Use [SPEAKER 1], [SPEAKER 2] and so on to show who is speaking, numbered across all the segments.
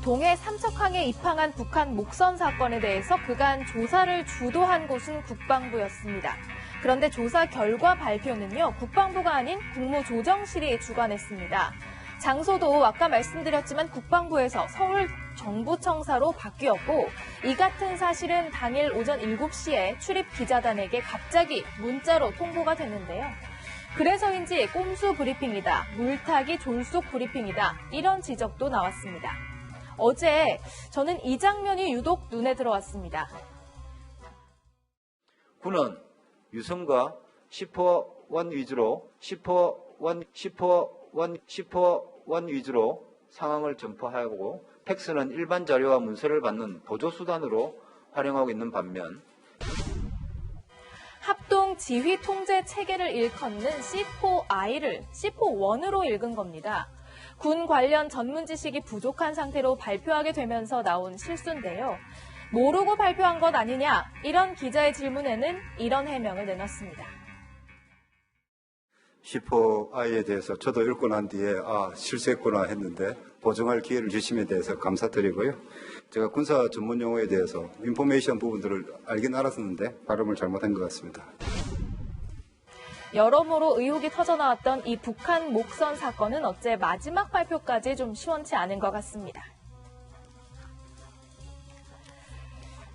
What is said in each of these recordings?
[SPEAKER 1] 동해 삼척항에 입항한 북한 목선 사건에 대해서 그간 조사를 주도한 곳은 국방부였습니다. 그런데 조사 결과 발표는요, 국방부가 아닌 국무조정실이 주관했습니다. 장소도 아까 말씀드렸지만 국방부에서 서울 정부청사로 바뀌었고, 이 같은 사실은 당일 오전 7시에 출입 기자단에게 갑자기 문자로 통보가 됐는데요. 그래서인지 꼼수 브리핑이다, 물타기 졸속 브리핑이다, 이런 지적도 나왔습니다. 어제 저는 이 장면이 유독 눈에 들어왔습니다.
[SPEAKER 2] 군은 유성과 슈퍼원 위주로 슈퍼원 위주로 상황을 전파하고 팩스는 일반 자료와 문서를 받는 보조수단으로 활용하고 있는 반면
[SPEAKER 1] 합동 지휘 통제 체계를 일컫는 C4I를 C4원으로 읽은 겁니다. 군 관련 전문 지식이 부족한 상태로 발표하게 되면서 나온 실수인데요. 모르고 발표한 것 아니냐, 이런 기자의 질문에는 이런 해명을 내놨습니다.
[SPEAKER 3] C4I에 대해서 저도 읽고 난 뒤에 실수했구나 했는데 보정할 기회를 주심에 대해서 감사드리고요. 제가 군사 전문 용어에 대해서 인포메이션 부분들을 알긴 알았었는데 발음을 잘못한 것 같습니다.
[SPEAKER 1] 여러모로 의혹이 터져나왔던 이 북한 목선 사건은 어째 마지막 발표까지 좀 시원치 않은 것 같습니다.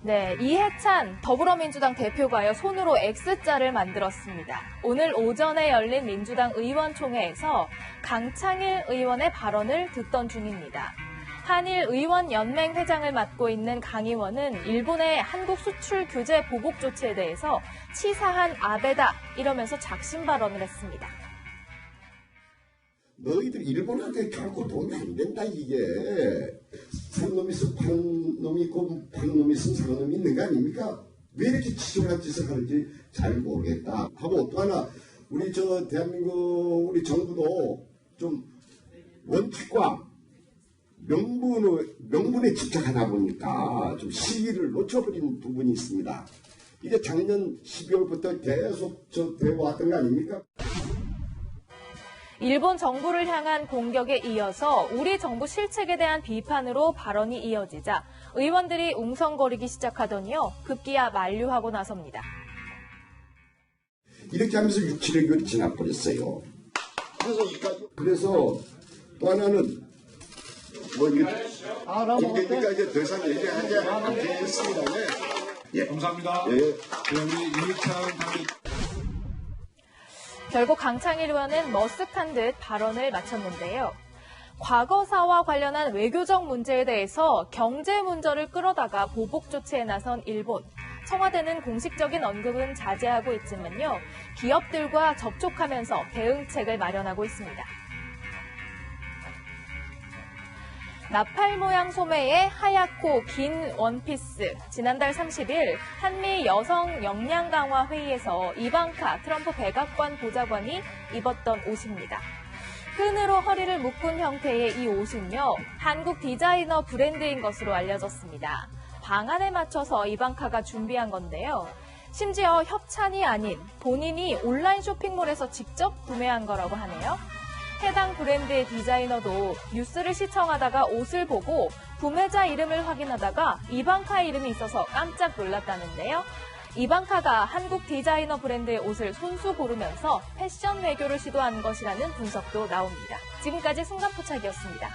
[SPEAKER 1] 네, 이해찬 더불어민주당 대표가요, 손으로 X자를 만들었습니다. 오늘 오전에 열린 민주당 의원총회에서 강창일 의원의 발언을 듣던 중입니다. 한일 의원연맹 회장을 맡고 있는 강 의원은 일본의 한국 수출 규제 보복 조치에 대해서 치사한 아베다, 이러면서 작심 발언을 했습니다.
[SPEAKER 4] 너희들 일본한테 결코 도움이 안 된다, 이게. 산 놈이 있으면 파는 놈이 있고, 파는 놈이 있으면 사는 놈이 있는 거 아닙니까? 왜 이렇게 치졸한 짓을 하는지 잘 모르겠다. 하고 또 하나, 우리 대한민국, 우리 정부도 좀 원칙과 명분에 집착하다 보니까 좀 시기를 놓쳐버린 부분이 있습니다. 이게 작년 12월부터 계속 되어왔던 거 아닙니까?
[SPEAKER 1] 일본 정부를 향한 공격에 이어서 우리 정부 실책에 대한 비판으로 발언이 이어지자 의원들이 웅성거리기 시작하더니요, 급기야 만류하고 나섭니다.
[SPEAKER 4] 이렇게 하면서 6, 7개월이 지나버렸어요. 그래서 또 하나는 공개니까 이제 더 이상 얘기하지 않겠습니다. 예.
[SPEAKER 5] 감사합니다.
[SPEAKER 4] 예.
[SPEAKER 5] 우리 이해찬 당의
[SPEAKER 1] 결국 강창일 의원은 머쓱한 듯 발언을 마쳤는데요. 과거사와 관련한 외교적 문제에 대해서 경제 문제를 끌어다가 보복 조치에 나선 일본. 청와대는 공식적인 언급은 자제하고 있지만요, 기업들과 접촉하면서 대응책을 마련하고 있습니다. 나팔 모양 소매의 하얗고 긴 원피스. 지난달 30일 한미 여성 역량 강화 회의에서 이방카 트럼프 백악관 보좌관이 입었던 옷입니다. 끈으로 허리를 묶은 형태의 이 옷은요, 한국 디자이너 브랜드인 것으로 알려졌습니다. 방안에 맞춰서 이방카가 준비한 건데요. 심지어 협찬이 아닌 본인이 온라인 쇼핑몰에서 직접 구매한 거라고 하네요. 해당 브랜드의 디자이너도 뉴스를 시청하다가 옷을 보고 구매자 이름을 확인하다가 이방카 이름이 있어서 깜짝 놀랐다는데요. 이방카가 한국 디자이너 브랜드의 옷을 손수 고르면서 패션 외교를 시도한 것이라는 분석도 나옵니다. 지금까지 순간포착이었습니다.